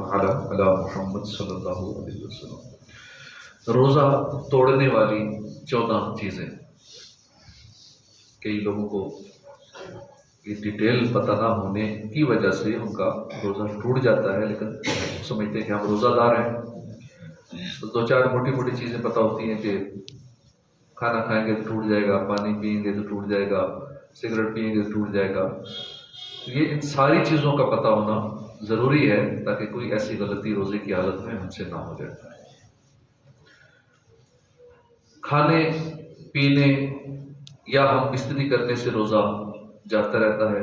तआला अला मुहम्मद सल्लल्लाहु अलैहि वसल्लम। रोज़ा तोड़ने वाली 14 चीज़ें। कई लोगों को ये डिटेल पता ना होने की वजह से उनका रोज़ा टूट जाता है, लेकिन समझते हैं कि हम रोज़ादार हैं। तो दो चार मोटी मोटी चीज़ें पता होती हैं कि खाना खाएंगे तो टूट जाएगा, पानी पिएंगे तो टूट जाएगा, सिगरेट पिएंगे तो टूट जाएगा। तो ये इन सारी चीज़ों का पता होना ज़रूरी है ताकि कोई ऐसी गलती रोज़े की हालत में हमसे ना हो जाए। खाने पीने या हम बिस्तरी करने से रोज़ा जाता रहता है,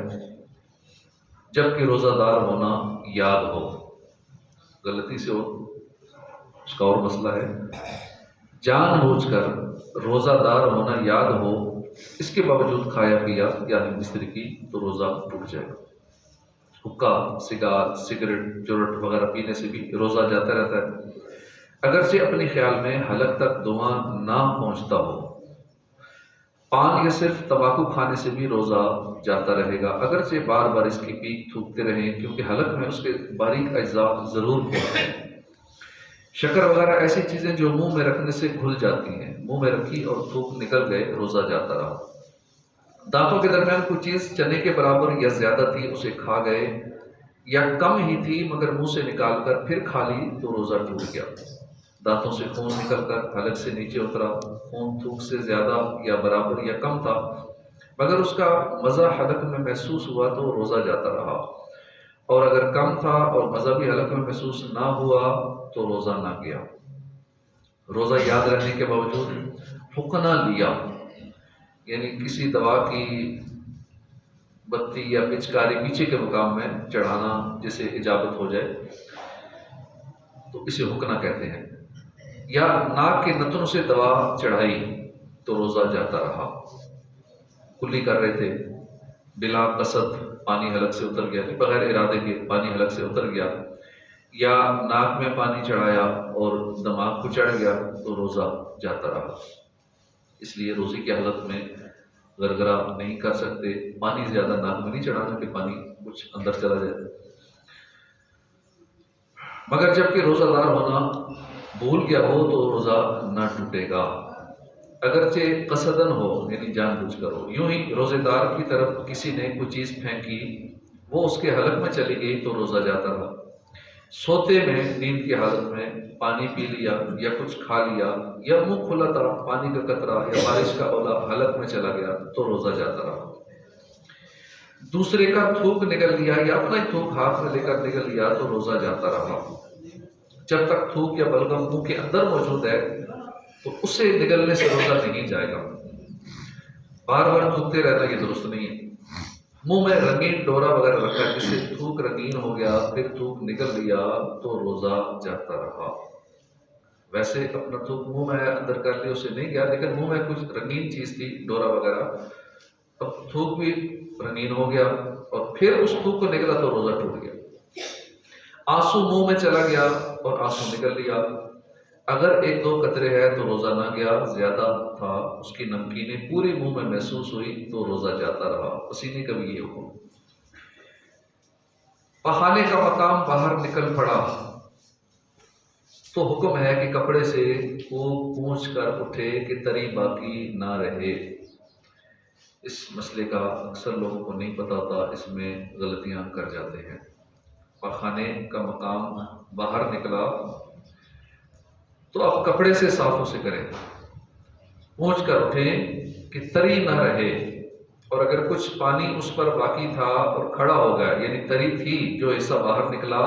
जबकि रोज़ादार होना याद हो। गलती से हो उसका और मसला है, जानबूझकर रोज़ादार होना याद हो, इसके बावजूद खाया पिया या बिस्तरी की तो रोज़ा टूट जाएगा। हुक्का, सिगरेट, चुरट वगैरह पीने से भी रोज़ा जाता रहता है, अगरचे अपने ख्याल में हलक तक धुआं ना पहुंचता हो। पान या सिर्फ तंबाकू खाने से भी रोज़ा जाता रहेगा, अगरचे बार बार इसकी पीक थूकते रहें, क्योंकि हलक में उसके बारीक अज्जा ज़रूर पहुंचते हैं। शक्कर वगैरह ऐसी चीज़ें जो मुंह में रखने से घुल जाती हैं, मुंह में रखी और थूक निकल गए, रोज़ा जाता रहा। दांतों के दरमियान कोई चीज़ चने के बराबर या ज़्यादा थी, उसे खा गए, या कम ही थी मगर मुंह से निकाल कर फिर खा ली तो रोज़ा टूट गया। दांतों से खून निकलकर हलक से नीचे उतरा, खून थूक से ज़्यादा या बराबर या कम था, मगर उसका मज़ा हलक में महसूस हुआ तो रोज़ा जाता रहा, और अगर कम था और मज़ा भी हलक में महसूस ना हुआ तो रोज़ा ना गया। रोज़ा याद रहने के बावजूद हुक्ना लिया, यानी किसी दवा की बत्ती या पिचकारी पीछे के मुकाम में चढ़ाना जिसे इजाबत हो जाए तो इसे हुक्ना कहते हैं, या नाक के नथनों से दवा चढ़ाई तो रोज़ा जाता रहा। कुल्ली कर रहे थे, बिला कसद पानी हलक से उतर गया, बगैर इरादे के पानी हलक से उतर गया, या नाक में पानी चढ़ाया और दिमाग को चढ़ गया तो रोज़ा जाता रहा। इसलिए रोज़े की हालत में गरगरा नहीं कर सकते, पानी ज़्यादा नाक में नहीं चढ़ाना कि पानी कुछ अंदर चला जाए। मगर जबकि रोज़ादार होना भूल गया हो तो रोज़ा ना टूटेगा, अगरचे कसदन हो यानी जानबूझकर हो। यूं ही रोज़ेदार की तरफ किसी ने कोई चीज़ फेंकी, वो उसके हलक में चली गई तो रोज़ा जाता रहा। सोते में नींद की हालत में पानी पी लिया या कुछ खा लिया, या मुंह खुला था, पानी का कतरा या बारिश का ओला हलक में चला गया तो रोज़ा जाता रहा। दूसरे का थूक निकल लिया या अपना ही थूक हाथ में लेकर निकल लिया तो रोज़ा जाता रहा। जब तक थूक या बलगम मुंह के अंदर मौजूद है तो उससे निकलने से रोज़ा नहीं जाएगा। बार बार थूकते रहना ये दुरुस्त नहीं है। मुंह में रंगीन डोरा वगैरह रखा जिससे थूक रंगीन हो गया, फिर थूक निकल लिया तो रोज़ा जाता रहा। वैसे अपना थूक मुंह में अंदर कर लिया, उससे नहीं गया, लेकिन मुंह में कुछ रंगीन चीज़ थी, डोरा वगैरह, अब थूक भी रंगीन हो गया और फिर उस थूक को निकला तो रोज़ा टूट गया। आंसू मुंह में चला गया और आंसू निकल लिया, अगर एक दो कतरे हैं तो रोज़ा ना गया, ज़्यादा था, उसकी नमकीनें पूरी मुंह में महसूस हुई तो रोज़ा जाता रहा। पसीने का भी ये हुक्म। पखाने का मकाम बाहर निकल पड़ा तो हुक्म है कि कपड़े से खूब पूंछ कर उठे कि तरी बाकी ना रहे। इस मसले का अक्सर लोगों को नहीं पता होता, इसमें गलतियां कर जाते हैं। पखाने का मकाम बाहर निकला तो अब कपड़े से साफ उसे करें, पूंछ कर उठें कि तरी ना रहे, और अगर कुछ पानी उस पर बाकी था और खड़ा हो गया, यानी तरी थी, जो हिस्सा बाहर निकला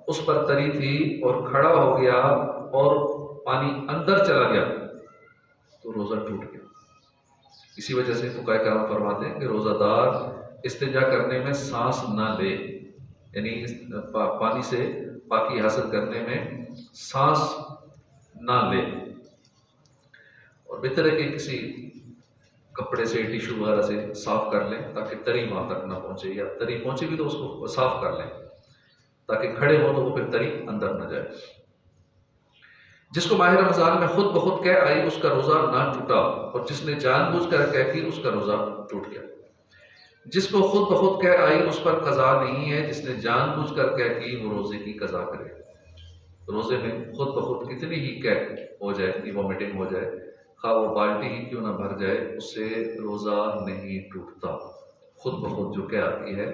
उस पर तरी थी और खड़ा हो गया और पानी अंदर चला गया तो रोज़ा टूट गया। इसी वजह से फुकाहे कराम फरमाते हैं कि रोज़ादार इस्तिंजा करने में सांस ना ले, यानी पानी से पाकी हासिल करने में सांस ना ले, और बेहतर है कि किसी कपड़े से टिश्यू वगैरह से साफ कर लें ताकि तरी वहां तक ना पहुंचे, या तरी पहुंचे भी तो उसको साफ कर लें ताकि खड़े हो तो वो फिर तरी अंदर ना जाए। जिसको माह रमजान में खुद ब खुद कह आई उसका रोज़ा ना टूटा, और जिसने जानबूझकर कह की उसका रोज़ा टूट गया। जिसको खुद ब खुद कह आई उस पर कज़ा नहीं है, जिसने जानबूझ कर कह की वो रोज़े की कज़ा करे। रोज़े में खुद ब खुद कितनी ही कह हो जाए कि वॉमिटिंग हो जाए, खा वो बाल्टी ही क्यों ना भर जाए, उससे रोज़ा नहीं टूटता। खुद ब खुद जो कह आती है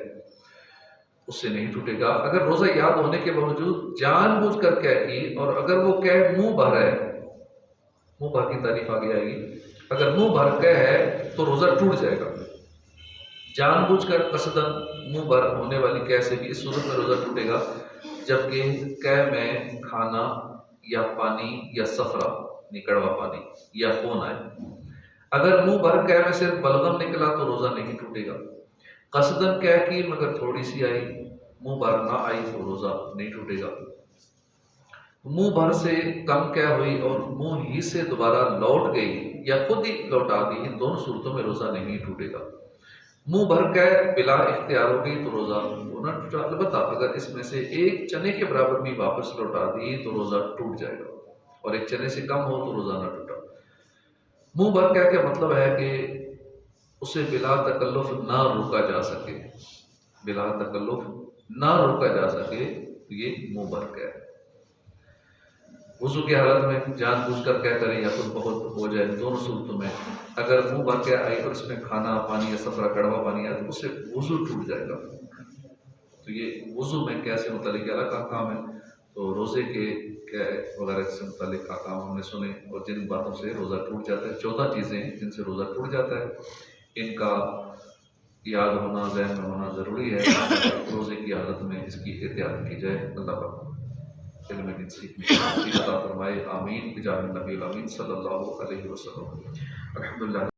उससे नहीं टूटेगा। अगर रोज़ा याद होने के बावजूद जानबूझ कर कह की और अगर वो कह मुंह भर है, मुंह भर की तारीफ आगे आएगी, अगर मुंह भर कह है तो रोज़ा टूट जाएगा। जानबूझकर कसदन मुंह भर होने वाली कह से भी इस सूरत में रोज़ा टूटेगा जबकि कह में खाना या पानी या सफरा कड़वा पानी या खून आए। अगर मुंह भर कह में सिर्फ बलगम निकला तो रोज़ा नहीं टूटेगा। कसदन कह की मगर थोड़ी सी आई, मुंह भर ना आई तो रोज़ा नहीं टूटेगा। मुंह भर से कम क्या हुई और मुंह ही से दोबारा लौट गई या खुद ही लौटा दी, इन दोनों सूरतों में रोज़ा नहीं टूटेगा। मुंह भर कर बिला इख्तियार हो गई तो रोज़ा न टूटा। अलबत्ता अगर इसमें से एक चने के बराबर भी वापस लौटा दी तो रोज़ा टूट जाएगा और एक चने से कम हो तो रोज़ा ना टूटा। मुंह भर क्या क्या मतलब है कि उसे बिला तकल्लुफ ना रोका जा सके, बिला तकल्लुफ ना रोका जा सके, तो ये मुंह भर क्या है। वुज़ू की हालत में जानबूझकर क्या करें या खुद बहुत हो जाए, दोनों सूरतों में अगर मुंह भर के आई और इसमें खाना पानी या सफरा कड़वा पानी आए तो उससे वुज़ू टूट जाएगा। तो ये वुज़ू में कैसे मुतालिक अलग अहकाम है, तो रोज़े के क्या वगैरह से मुतालिक अहकाम हमने सुने और जिन बातों से रोज़ा टूट जाता है, 14 चीज़ें जिनसे रोज़ा टूट जाता है, इनका याद होना, ज़हन में होना ज़रूरी है। रोज़े की हालत में इसकी एहतियात की जाए। अल्लाह पाक इल्म दीन सीखने की तौफीक अता फरमाए। आमीन बिजाह नबी अमीन सल्लल्लाहु अलैहि वसल्लम। अल्हम्दुलिल्लाह।